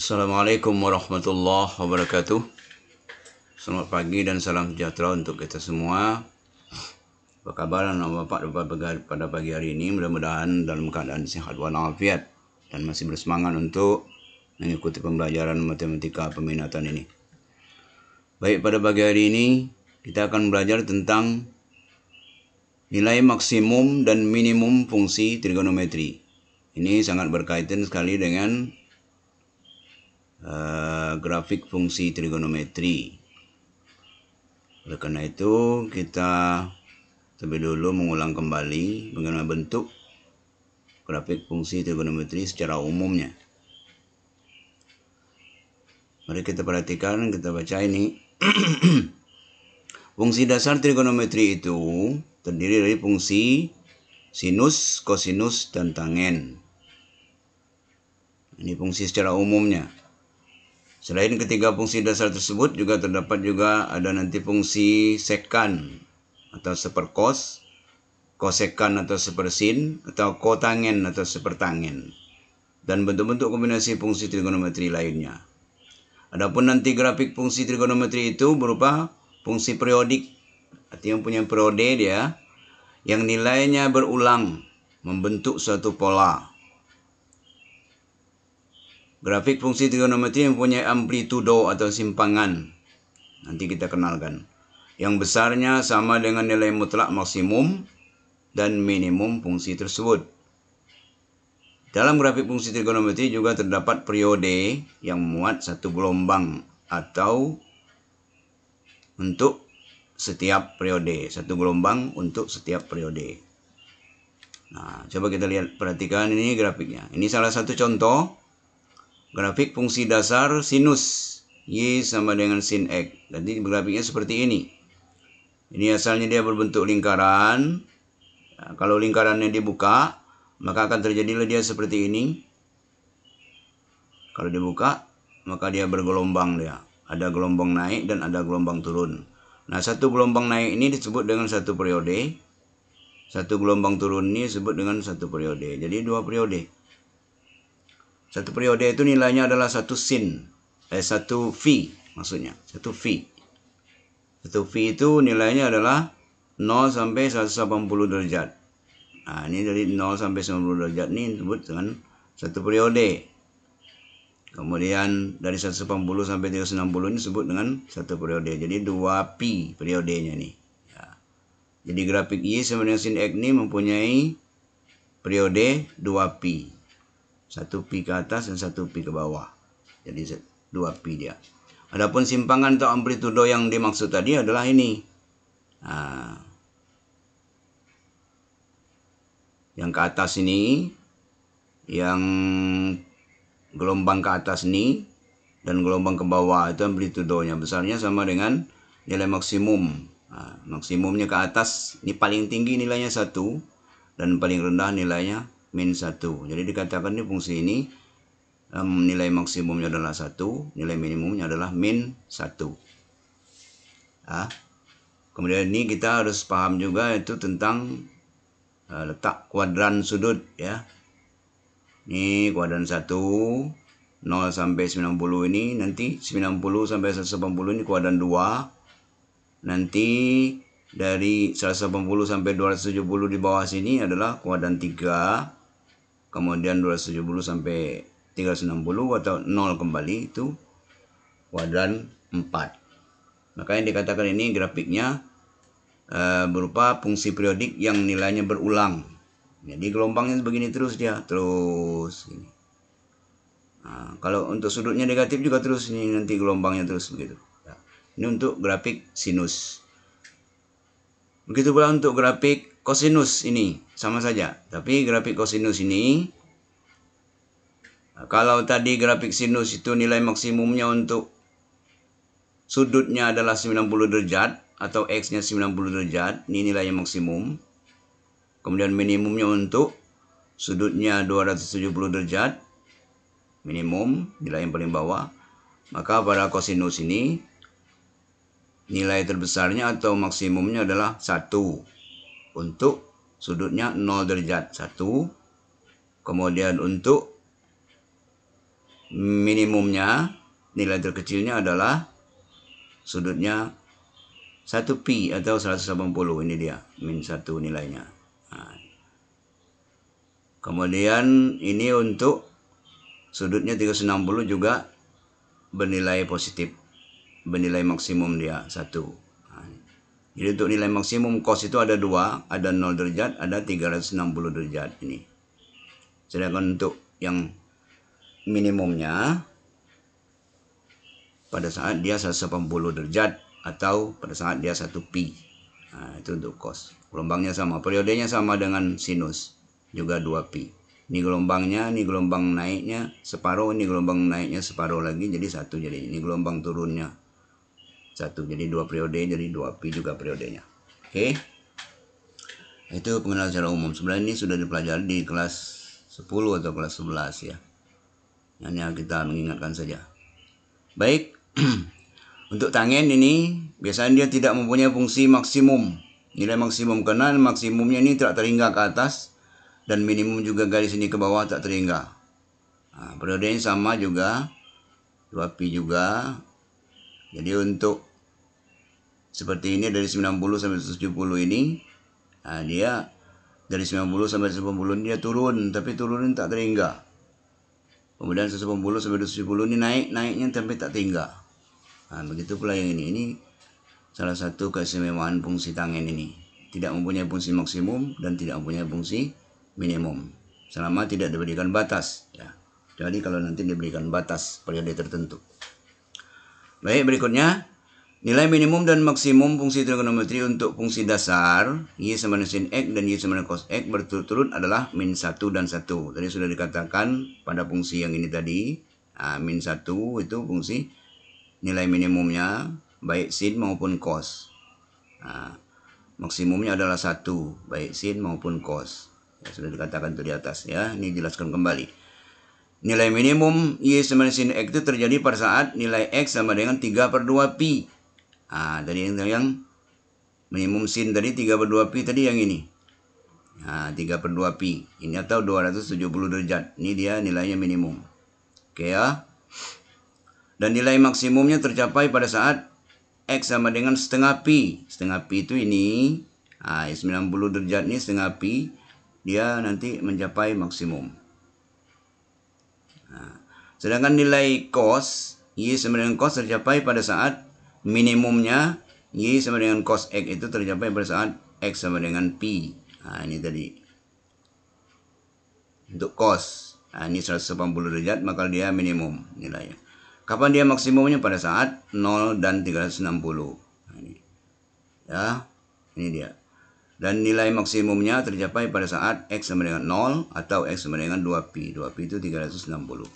Assalamualaikum warahmatullahi wabarakatuh. Selamat pagi dan salam sejahtera untuk kita semua. Apa kabar anak bapak pada pagi hari ini? Mudah-mudahan dalam keadaan sehat walafiat dan masih bersemangat untuk mengikuti pembelajaran matematika peminatan ini. Baik, pada pagi hari ini kita akan belajar tentang nilai maksimum dan minimum fungsi trigonometri. Ini sangat berkaitan sekali dengan grafik fungsi trigonometri. Oleh karena itu, kita terlebih dulu mengulang kembali bagaimana bentuk grafik fungsi trigonometri secara umumnya. Mari kita perhatikan, kita baca ini. Fungsi dasar trigonometri itu terdiri dari fungsi sinus, kosinus, dan tangen. Ini fungsi secara umumnya. Selain ketiga fungsi dasar tersebut juga terdapat ada nanti fungsi sekan atau seperkos, kosekan atau sepersin, atau kotangen atau sepertangen, dan bentuk-bentuk kombinasi fungsi trigonometri lainnya. Adapun nanti grafik fungsi trigonometri itu berupa fungsi periodik, artinya punya periode dia, yang nilainya berulang membentuk suatu pola. Grafik fungsi trigonometri mempunyai amplitudo atau simpangan. Nanti kita kenalkan. Yang besarnya sama dengan nilai mutlak maksimum dan minimum fungsi tersebut. Dalam grafik fungsi trigonometri juga terdapat periode yang memuat satu gelombang atau untuk setiap periode. Satu gelombang untuk setiap periode. Nah, coba kita lihat, perhatikan ini grafiknya. Ini salah satu contoh grafik fungsi dasar sinus. Y sama dengan sin X. Jadi grafiknya seperti ini. Ini asalnya dia berbentuk lingkaran. Nah, kalau lingkarannya dibuka, maka akan terjadilah dia seperti ini. Kalau dibuka, maka dia bergelombang dia. Ada gelombang naik dan ada gelombang turun. Nah, satu gelombang naik ini disebut dengan satu periode. Satu gelombang turun ini disebut dengan satu periode. Jadi dua periode. Satu periode itu nilainya adalah satu V maksudnya. Satu V. Satu V itu nilainya adalah 0 sampai 180 derajat. Nah, ini dari 0 sampai 90 derajat ini disebut dengan satu periode. Kemudian dari 180 sampai 360 ini disebut dengan satu periode. Jadi 2 pi periodenya nih. Ya. Jadi grafik Y sama dengan sin X ini mempunyai periode 2 pi. 1 pi ke atas dan 1 pi ke bawah. Jadi 2 pi dia. Adapun simpangan atau amplitudo yang dimaksud tadi adalah ini. Nah, yang ke atas ini, yang gelombang ke atas ini, dan gelombang ke bawah itu amplitudonya. Besarnya sama dengan nilai maksimum. Nah, maksimumnya ke atas, ini paling tinggi nilainya 1, dan paling rendah nilainya min 1. Jadi dikatakan ini fungsi ini nilai maksimumnya adalah 1, nilai minimumnya adalah min 1. Nah, kemudian ini kita harus paham juga itu tentang letak kuadran sudut ya. Ini kuadran 1, 0 sampai 90 ini, nanti 90 sampai 180 ini kuadran 2. Nanti dari 180 sampai 270 di bawah sini adalah kuadran 3. Kemudian 270 sampai 360 atau 0 kembali itu kuadran 4. Maka yang dikatakan ini grafiknya berupa fungsi periodik yang nilainya berulang. Jadi gelombangnya begini terus dia, terus ini. Nah, kalau untuk sudutnya negatif juga terus ini, nanti gelombangnya terus begitu. Ya. Ini untuk grafik sinus. Begitu pula untuk grafik kosinus ini sama saja. Tapi grafik kosinus ini, kalau tadi grafik sinus itu nilai maksimumnya untuk sudutnya adalah 90 derajat atau X-nya 90 derajat, ini nilainya maksimum. Kemudian minimumnya untuk sudutnya 270 derajat, minimum, nilai yang paling bawah. Maka pada kosinus ini, nilai terbesarnya atau maksimumnya adalah 1. Untuk sudutnya 0 derajat, 1. Kemudian untuk minimumnya, nilai terkecilnya adalah sudutnya 1pi atau 180. Ini dia, min 1 nilainya. Nah, kemudian ini untuk sudutnya 360 juga bernilai positif, bernilai maksimum dia 1. Jadi untuk nilai maksimum cos itu ada 2, ada 0 derajat, ada 360 derajat ini. Sedangkan untuk yang minimumnya pada saat dia 180 derajat atau pada saat dia 1pi. Nah, itu untuk cos. Gelombangnya sama, periodenya sama dengan sinus, juga 2pi. Ini gelombangnya, ini gelombang naiknya separuh, ini gelombang naiknya separuh lagi, jadi 1. Jadi ini gelombang turunnya 1, jadi 2 periode, jadi 2pi juga periodenya. Oke. Itu pengenalan secara umum. Sebenarnya ini sudah dipelajari di kelas 10 atau kelas 11 ya. Hanya kita mengingatkan saja. Baik. Untuk tangen ini biasanya dia tidak mempunyai fungsi maksimum. Nilai maksimum karena maksimumnya ini tidak terhingga ke atas dan minimum juga garis ini ke bawah tak terhingga. Nah, periodenya sama juga, 2pi juga. Jadi untuk seperti ini dari 90 sampai 170 ini, nah dia dari 90 sampai 180 ini dia turun, tapi turun tak terhingga. Kemudian 180 sampai 270 ini naiknya tapi tak terhingga. Nah, begitu pula yang ini. Ini salah satu keistimewaan fungsi tangen ini. Tidak mempunyai fungsi maksimum dan tidak mempunyai fungsi minimum. Selama tidak diberikan batas. Ya. Jadi kalau nanti diberikan batas periode tertentu. Baik, berikutnya. Nilai minimum dan maksimum fungsi trigonometri untuk fungsi dasar Y sama dengan sin X dan Y sama dengan cos X berturut-turut adalah min 1 dan 1. Tadi sudah dikatakan pada fungsi yang ini tadi. Nah, min 1 itu fungsi nilai minimumnya baik sin maupun cos. Nah, maksimumnya adalah 1 baik sin maupun cos. Ya, sudah dikatakan itu di atas ya. Ini jelaskan kembali. Nilai minimum Y sama dengan sin X itu terjadi pada saat nilai X sama dengan 3/2pi. Nah, tadi yang minimum sin tadi 3/2pi tadi yang ini. Nah, 3/2pi. Ini atau 270 derajat. Ini dia nilainya minimum. Oke ya. Dan nilai maksimumnya tercapai pada saat X sama dengan setengah pi. Setengah pi itu ini. Nah, 90 derajat ini setengah pi. Dia nanti mencapai maksimum. Nah, sedangkan nilai cos, Y sama dengan cos tercapai pada saat minimumnya Y sama dengan cos X itu tercapai pada saat X sama dengan pi. Nah, ini tadi. Untuk cos. Nah, ini 180 derajat maka dia minimum nilainya. Kapan dia maksimumnya? Pada saat 0 dan 360. Nah, ini. Ya, ini dia. Dan nilai maksimumnya tercapai pada saat X sama dengan 0 atau X sama dengan 2pi. 2pi itu 360.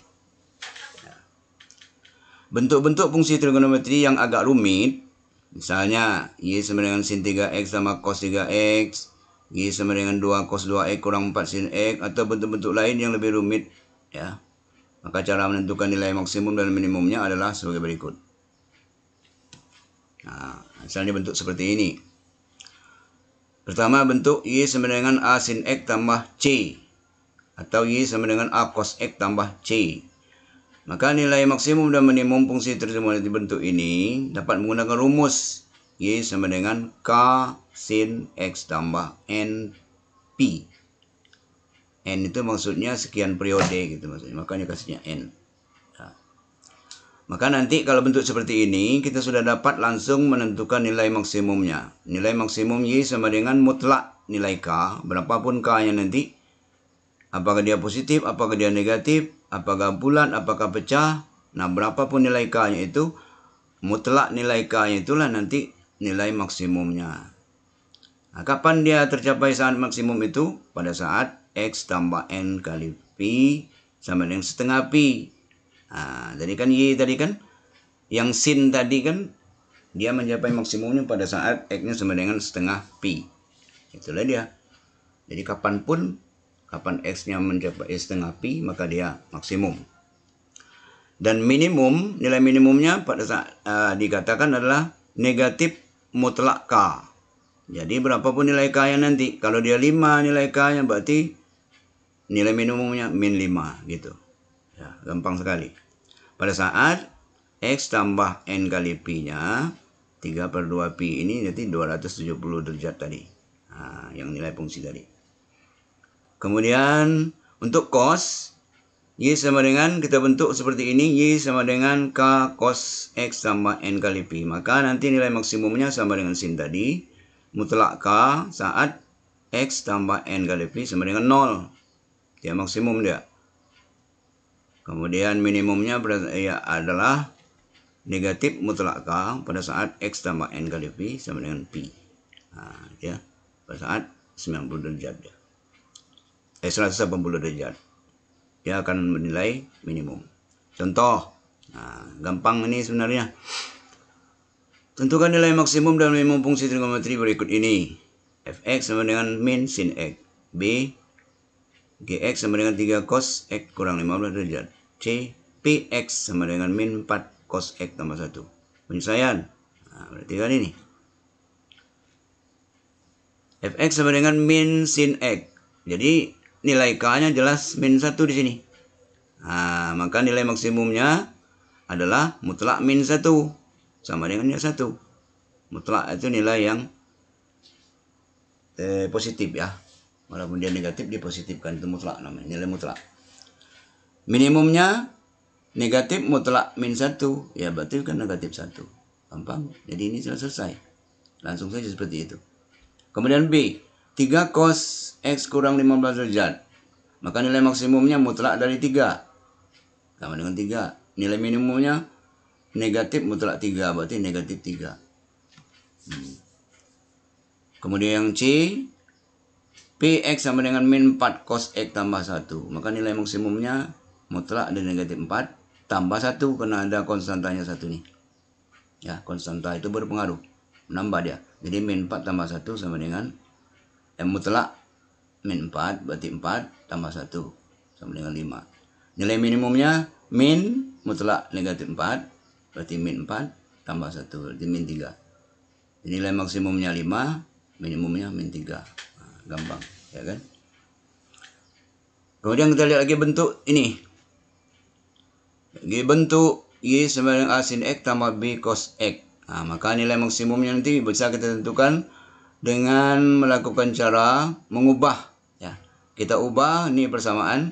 Bentuk-bentuk fungsi trigonometri yang agak rumit, misalnya Y sama dengan sin 3X sama cos 3X, Y sama dengan 2 cos 2X kurang 4 sin X, atau bentuk-bentuk lain yang lebih rumit, ya. Maka cara menentukan nilai maksimum dan minimumnya adalah sebagai berikut. Nah, misalnya bentuk seperti ini. Pertama, bentuk Y sama dengan A sin X tambah C, atau Y sama dengan A cos X tambah C. Maka nilai maksimum dan minimum fungsi trigonometri bentuk ini dapat menggunakan rumus Y sama dengan K sin X tambah N Pi. N itu maksudnya sekian periode gitu maksudnya. Makanya kasihnya N. Ya. Maka nanti kalau bentuk seperti ini kita sudah dapat langsung menentukan nilai maksimumnya. Nilai maksimum Y sama dengan mutlak nilai K. Berapapun K-nya nanti. Apakah dia positif, apakah dia negatif, apakah bulat, apakah pecah. Nah, berapapun nilai K-nya itu, mutlak nilai K-nya itulah nanti nilai maksimumnya. Nah, kapan dia tercapai saat maksimum itu? Pada saat X tambah N kali Pi sama dengan setengah Pi. Nah, tadi kan Y tadi kan, yang sin tadi kan, dia mencapai maksimumnya pada saat X-nya sama dengan setengah Pi. Itulah dia. Jadi kapan X-nya mencapai setengah Pi, maka dia maksimum. Dan minimum, nilai minimumnya pada saat dikatakan adalah negatif mutlak K. Jadi berapapun nilai K-nya nanti. Kalau dia 5 nilai K-nya berarti nilai minimumnya min 5 gitu. Ya, gampang sekali. Pada saat X tambah N kali Pi-nya, 3/2 Pi ini nanti 270 derajat tadi. Nah, yang nilai fungsi tadi. Kemudian untuk cos, Y sama dengan, kita bentuk seperti ini, Y sama dengan K cos X tambah N kali Pi. Maka nanti nilai maksimumnya sama dengan sin tadi. Mutlak K saat X tambah N kali Pi sama dengan 0. Dia maksimum dia. Kemudian minimumnya adalah negatif mutlak K pada saat X tambah N kali Pi sama dengan Pi. Nah, ya, pada saat 90 derajat dia. 180 derajat. Dia akan menilai minimum. Contoh, gampang ini sebenarnya. Tentukan nilai maksimum dan minimum fungsi trigonometri berikut ini. Fx sama dengan min sin X. B, Gx sama dengan 3 cos X kurang 15 derajat. C, Px sama dengan min 4 cos X tambah 1. Penyelesaian. Berarti kan ini. Fx sama dengan min sin X. Jadi nilai K-nya jelas min 1 di sini. Maka nilai maksimumnya adalah mutlak min 1. Sama dengan 1. Mutlak itu nilai yang positif ya. Walaupun dia negatif, dipositifkan. Itu mutlak namanya, nilai mutlak. Minimumnya negatif mutlak min 1. Ya berarti kan negatif 1. Gampang. Jadi ini sudah selesai. Langsung saja seperti itu. Kemudian B, 3 cos X kurang 15 derajat. Maka nilai maksimumnya mutlak dari 3. Sama dengan 3. Nilai minimumnya negatif mutlak 3. Berarti negatif 3. Kemudian yang C, Px sama dengan min 4 cos X tambah 1. Maka nilai maksimumnya mutlak dari negatif 4 tambah 1. Karena ada konstantanya 1 nih. Ya, konstanta itu berpengaruh. Menambah dia. Jadi min 4 tambah 1 sama dengan mutlak min 4, berarti 4 tambah 1 sama dengan 5. Nilai minimumnya min mutlak negatif 4, berarti min 4 tambah 1, berarti min 3. Nilai maksimumnya 5, minimumnya min 3. Gampang, ya kan? Kemudian kita lihat lagi bentuk ini. Lagi bentuk Y sama dengan A sin X tambah B cos X. Maka nilai maksimumnya nanti bisa kita tentukan dengan melakukan cara mengubah. Ya, kita ubah ini persamaan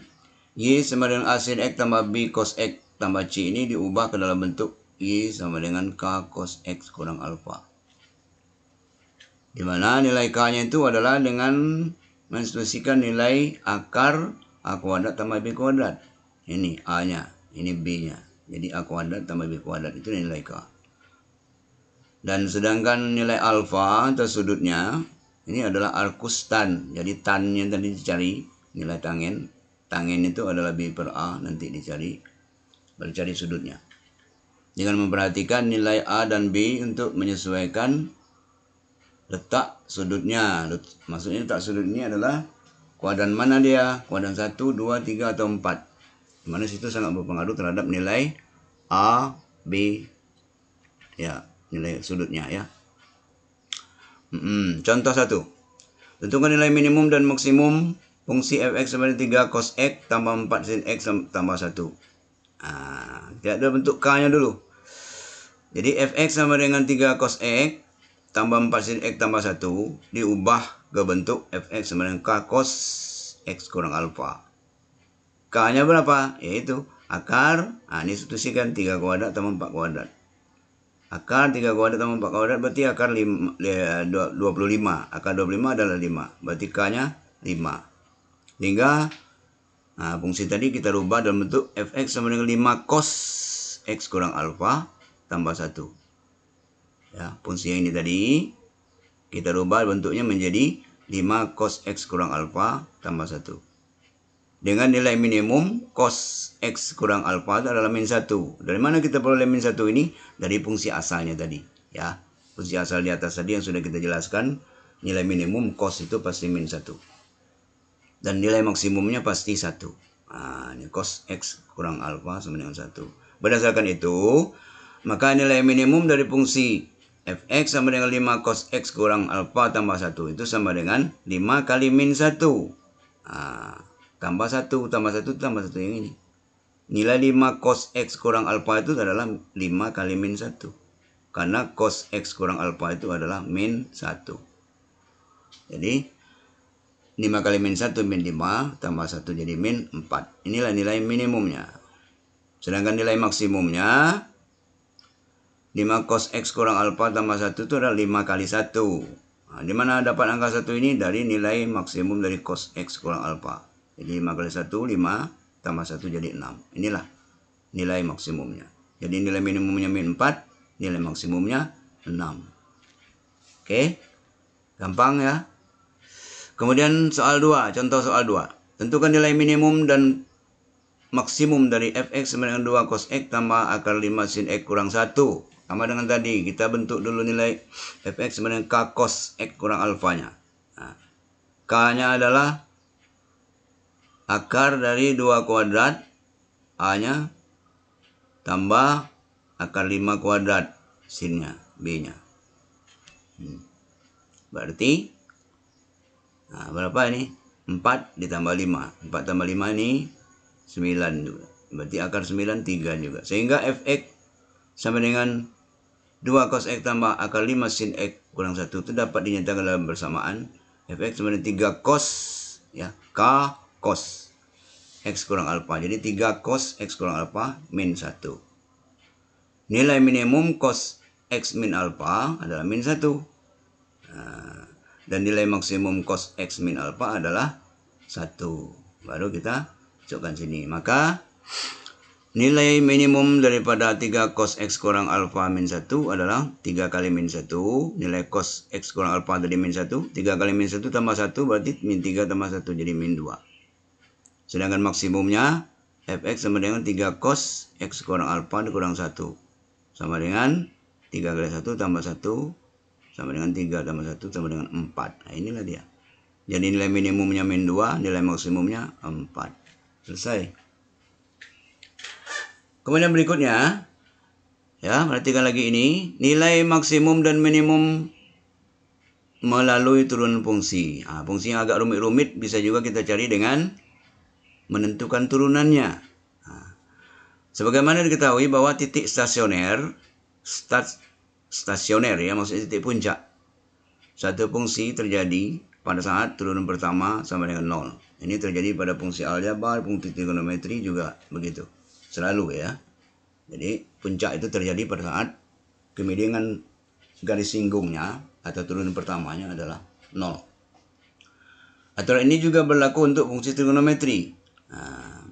Y sama dengan A sin X tambah B cos X tambah C ini diubah ke dalam bentuk Y sama dengan K cos X kurang alfa. Di mana nilai K-nya itu adalah dengan menstitusikan nilai akar A kuadrat tambah B kuadrat. Ini A-nya, ini B-nya. Jadi A kuadrat tambah B kuadrat itu nilai K. Dan sedangkan nilai alfa atau sudutnya ini adalah arcus tan. Jadi tan-nya tadi dicari, nilai tangen. Tangen itu adalah B per A, nanti dicari. Baru cari sudutnya. Dengan memperhatikan nilai A dan B untuk menyesuaikan letak sudutnya. Maksudnya letak sudut ini adalah kuadran mana dia? Kuadran 1, 2, 3 atau 4. Di mana situ sangat berpengaruh terhadap nilai A, B. Ya, nilai sudutnya ya. Contoh 1. Tentukan nilai minimum dan maksimum fungsi fx sama dengan 3 cos X tambah 4 sin X tambah 1. Kita ada bentuk K-nya dulu. Jadi fx sama dengan 3 cos X tambah 4 sin X tambah 1 diubah ke bentuk fx sama dengan K cos X kurang alfa. K-nya berapa? Yaitu akar, ini substitusikan 3 kuadrat tambah 4 kuadrat. Akar 3 kuadrat tambah 4 kuadrat berarti akar 25. Akar 25 adalah 5. Berarti K-nya 5. Sehingga fungsi tadi kita rubah dalam bentuk fx sama dengan 5 cos X kurang alfa tambah 1. Ya, fungsi yang ini tadi kita rubah bentuknya menjadi 5 cos X kurang alfa tambah 1. Dengan nilai minimum cos X kurang alfa itu adalah min 1. Dari mana kita peroleh min 1 ini? Dari fungsi asalnya tadi. Ya, fungsi asal di atas tadi yang sudah kita jelaskan. Nilai minimum cos itu pasti min 1. Dan nilai maksimumnya pasti 1. Ini cos X kurang alfa sama dengan 1. Berdasarkan itu, maka nilai minimum dari fungsi fx sama dengan 5 cos X kurang alfa tambah 1 itu sama dengan 5 kali min 1. Tambah 1 tambah 1 tambah 1 yang ini. Nilai 5 cos X kurang alfa itu adalah 5 kali min 1. Karena cos X kurang alfa itu adalah min 1. Jadi 5 kali min 1 min 5 tambah 1 jadi min 4. Inilah nilai minimumnya. Sedangkan nilai maksimumnya 5 cos X kurang alfa tambah 1 itu adalah 5 kali 1. Nah, di mana dapat angka 1 ini? Dari nilai maksimum dari cos X kurang alfa. Jadi 5 kali 1, 5 tambah 1 jadi 6. Inilah nilai maksimumnya. Jadi nilai minimumnya min 4, nilai maksimumnya 6. Oke, gampang ya. Kemudian soal 2, contoh soal 2. Tentukan nilai minimum dan maksimum dari fx sama dengan 2 cos x tambah akar 5 sin x kurang 1. Sama dengan tadi, kita bentuk dulu nilai fx sama dengan k cos x kurang alfanya. Nah, k-nya adalah akar dari 2 kuadrat, a-nya tambah akar 5 kuadrat, sinnya, b-nya. Berarti, nah, berapa ini? 4 ditambah 5. 4 tambah 5 ini 9 juga. Berarti akar 9, 3 juga. Sehingga fx sama dengan 2 cos x tambah akar 5 sin x kurang 1 itu dapat dinyatakan dalam bersamaan. Fx sama dengan 3 cos, ya, k cos x kurang alfa. Jadi 3 cos x kurang alfa min 1. Nilai minimum cos x min alfa adalah min 1. Nah, dan nilai maksimum cos x min alfa adalah 1. Baru kita masukkan sini. Maka nilai minimum daripada 3 cos x kurang alfa min 1 adalah 3 kali min 1. Nilai cos x kurang alfa tadi min 1. 3 kali min 1 tambah 1 berarti min 3 tambah 1 jadi min 2. Sedangkan maksimumnya fx sama dengan 3 cos x kurang alfa dikurang 1. Sama dengan 3 kali 1 tambah 1 sama dengan 3 tambah 1 sama dengan 4. Nah, inilah dia. Jadi nilai minimumnya min 2, nilai maksimumnya 4. Selesai. Kemudian berikutnya, ya, perhatikan lagi ini, nilai maksimum dan minimum melalui turunan fungsi. Nah, fungsi yang agak rumit-rumit bisa juga kita cari dengan menentukan turunannya. Nah, sebagaimana diketahui bahwa titik stasioner, stasioner ya, maksudnya titik puncak. Satu fungsi terjadi pada saat turunan pertama sama dengan 0. Ini terjadi pada fungsi aljabar, fungsi trigonometri juga begitu. Selalu ya. Jadi puncak itu terjadi pada saat kemiringan garis singgungnya atau turunan pertamanya adalah 0. Aturan ini juga berlaku untuk fungsi trigonometri. Nah,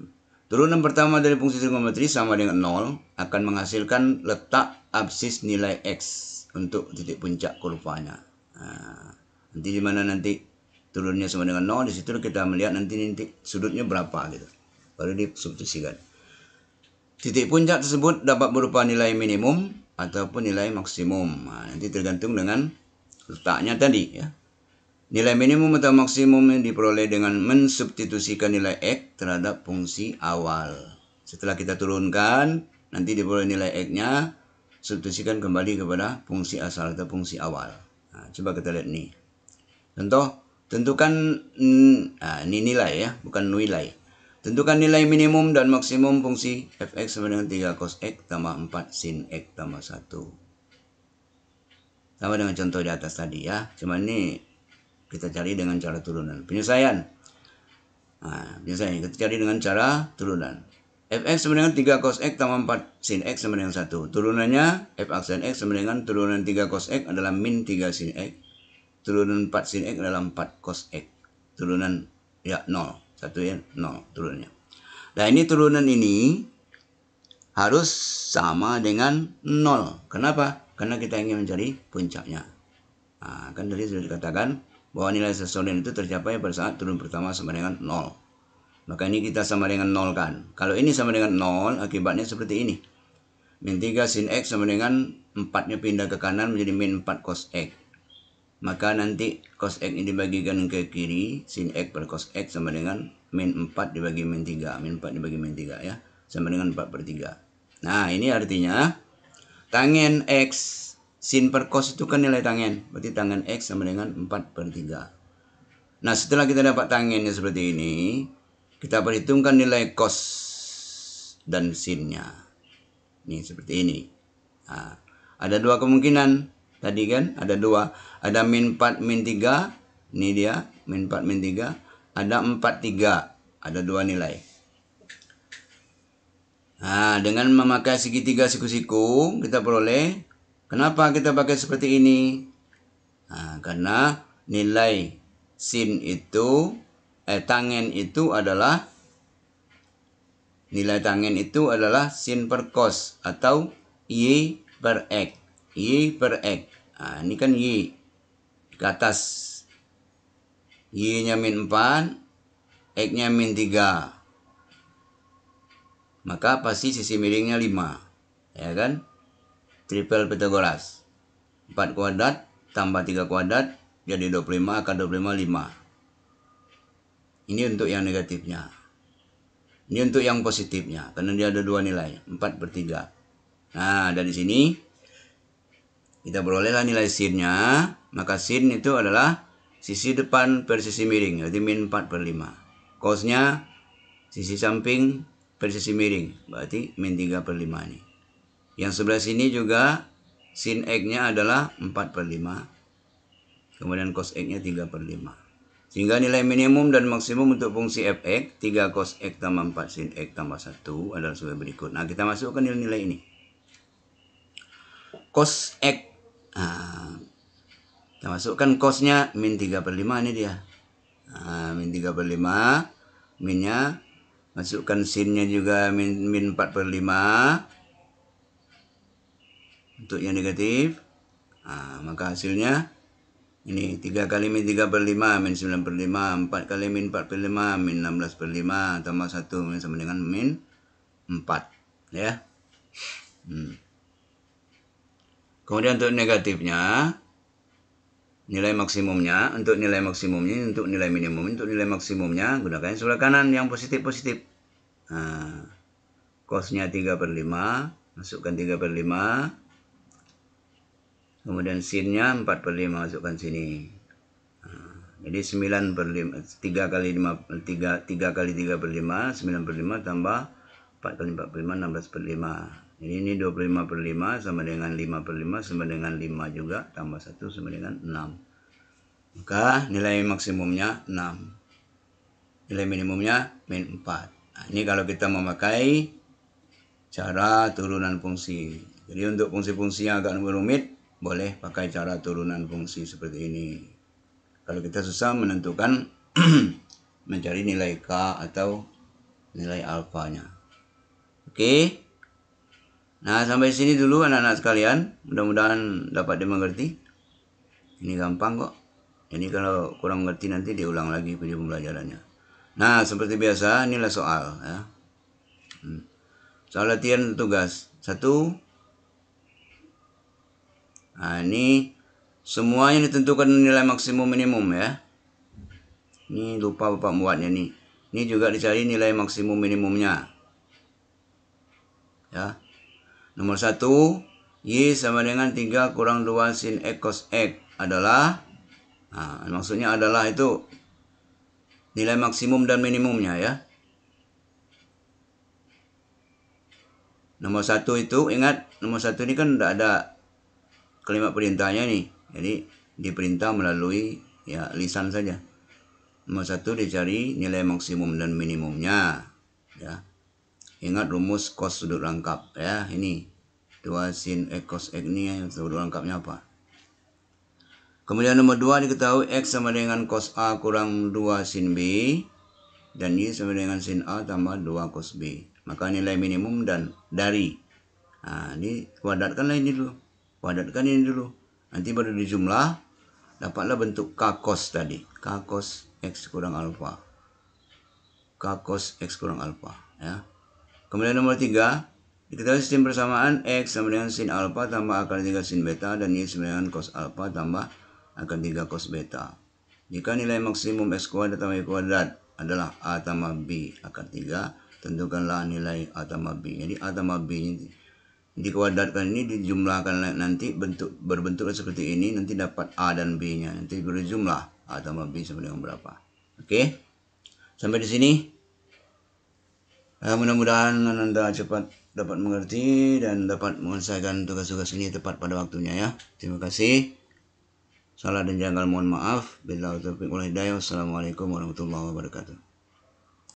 turunan pertama dari fungsi trigonometri sama dengan 0 akan menghasilkan letak absis nilai x untuk titik puncak kurvanya. Nah, nanti di mana nanti turunnya sama dengan 0, di situ kita melihat nanti sudutnya berapa gitu. Baru disubstitusikan. Titik puncak tersebut dapat berupa nilai minimum ataupun nilai maksimum. Nah, nanti tergantung dengan letaknya tadi ya. Nilai minimum atau maksimum yang diperoleh dengan mensubstitusikan nilai x terhadap fungsi awal. Setelah kita turunkan, nanti diperoleh nilai x-nya, substitusikan kembali kepada fungsi asal atau fungsi awal. Nah, coba kita lihat nih. Contoh, tentukan ini nilai ya, bukan nilai. Tentukan nilai minimum dan maksimum fungsi fx sama dengan 3 cos x tambah 4 sin x tambah 1. Sama dengan contoh di atas tadi ya. Cuma ini kita cari dengan cara turunan. Penyelesaian. Nah, penyelesaian kita cari dengan cara turunan. Fx sama dengan 3 cos x tambah 4 sin x sama dengan 1. Turunannya f aksen x sama dengan turunan 3 cos x adalah min 3 sin x. Turunan 4 sin x adalah 4 cos x. Turunan ya 0. 1 ya 0 turunnya. Nah, ini turunan ini harus sama dengan 0. Kenapa? Karena kita ingin mencari puncaknya. Nah, kan tadi sudah dikatakan bahwa nilai stasioner itu tercapai pada saat turun pertama sama dengan 0. Maka ini kita sama dengan 0 kan. Kalau ini sama dengan 0, akibatnya seperti ini. Min 3 sin x sama dengan 4-nya pindah ke kanan menjadi min 4 cos x. Maka nanti cos x ini dibagikan ke kiri, sin x per cos x sama dengan min 4 dibagi min 3. Min 4 dibagi min 3 ya, sama dengan 4 per 3. Nah, ini artinya tangen x sin per cos itu kan nilai tangen. Berarti tangen x sama dengan 4 per 3. Nah, setelah kita dapat tangennya seperti ini, kita perhitungkan nilai cos dan sinnya. Ini seperti ini. Nah, ada dua kemungkinan. Tadi kan ada dua. Ada min 4, min 3. Ini dia, min 4, min 3. Ada 4, 3. Ada dua nilai. Nah, dengan memakai segitiga siku-siku, kita peroleh. Kenapa kita pakai seperti ini? Nah, karena nilai sin itu, tangen itu adalah, nilai tangen itu adalah sin per cos atau y per x. Y per x. Nah, ini kan y ke atas. Y-nya min 4, x-nya min 3. Maka pasti sisi miringnya 5. Ya kan? Triple Pythagoras. 4 kuadrat tambah 3 kuadrat jadi 25, akar 25, 5. Ini untuk yang negatifnya. Ini untuk yang positifnya. Karena dia ada dua nilai. 4 per 3. Nah, dari sini kita berolehlah nilai sinnya. Maka sin itu adalah sisi depan per sisi miring. Berarti min 4 per 5. Cosnya sisi samping per sisi miring. Berarti min 3 per 5 ini. Yang sebelah sini juga sin x-nya adalah 4 per 5. Kemudian cos x-nya 3 per 5. Sehingga nilai minimum dan maksimum untuk fungsi fx, 3 cos x tambah 4 sin x tambah 1 adalah sebagai berikut. Nah, kita masukkan nilai-nilai ini. Cos x. Nah, kita masukkan cosnya min 3 per 5 ini dia. Nah, min 3 per 5. Minnya. Masukkan sinnya juga min 4 per 5. Untuk yang negatif. Nah, maka hasilnya ini 3 kali min 3 per 5 min 9 per 5. 4 kali min 4 per 5 min 16 per 5. Tambah 1 min sama dengan min 4. Ya. Kemudian untuk negatifnya, nilai maksimumnya, untuk nilai maksimumnya, untuk nilai minimum, untuk nilai maksimumnya, gunakan sebelah kanan yang positif-positif. Nah, cosnya 3 per 5. Masukkan 3 per 5. Kemudian sinnya 4 per 5 masukkan sini. Jadi 9 per 5, 3 kali 3 per 5, 9 per 5 tambah 4 kali 4 per 5, 16 per 5. Jadi ini 25 per 5 sama dengan 5 per 5 sama dengan 5 juga, tambah 1 sama dengan 6. Maka nilai maksimumnya 6. Nilai minimumnya min 4. Nah, ini kalau kita memakai cara turunan fungsi. Jadi untuk fungsi-fungsi yang agak rumit, boleh pakai cara turunan fungsi seperti ini. Kalau kita susah menentukan mencari nilai K atau nilai alfanya. Oke. Nah, sampai sini dulu anak-anak sekalian. Mudah-mudahan dapat dimengerti. Ini gampang kok. Jadi kalau kurang mengerti nanti diulang lagi video pembelajarannya. Nah, seperti biasa inilah soal ya. Soal latihan tugas 1. Nah, ini semuanya ditentukan nilai maksimum minimum ya. Ini lupa Bapak buatnya nih. Ini juga dicari nilai maksimum minimumnya. Ya. Nomor 1, Y sama dengan 3 kurang 2 sin X cos X adalah, nah, maksudnya adalah itu nilai maksimum dan minimumnya ya. Nomor 1 itu, ingat nomor 1 ini kan tidak ada kalimat perintahnya nih. Jadi diperintah melalui ya lisan saja. Nomor 1 dicari nilai maksimum dan minimumnya. Ya. Ingat rumus cos sudut rangkap ya. Ini 2 sin X cos X ini sudut rangkapnya apa? Kemudian nomor 2 diketahui X sama dengan cos A kurang 2 sin B. Dan Y sama dengan sin A tambah 2 cos B. Maka nilai minimum dan dari. Nah, ini kuadratkanlah ini dulu. Kuadratkan ini dulu. Nanti baru dijumlah. Dapatlah bentuk K cos tadi. K cos X kurang alfa. K cos X kurang alfa. Ya. Kemudian nomor 3. Diketahui sistem persamaan X sama dengan sin alfa tambah akar 3 sin beta. Dan Y sama dengan cos alfa tambah akar 3 cos beta. Jika nilai maksimum X kuadrat tambah Y kuadrat adalah A tambah B akar 3. Tentukanlah nilai A tambah B. Jadi A tambah B ini dikuadratkan, ini dijumlahkan nanti berbentuk seperti ini, nanti dapat A dan B nya, nanti berjumlah A tambah B sama dengan berapa. Oke, sampai di sini Mudah-mudahan Anda cepat dapat mengerti dan dapat menyelesaikan tugas-tugas ini tepat pada waktunya ya. Terima kasih. Salah dan janggal mohon maaf. Billahi taufiq wal hidayah. Wassalamualaikum warahmatullahi wabarakatuh.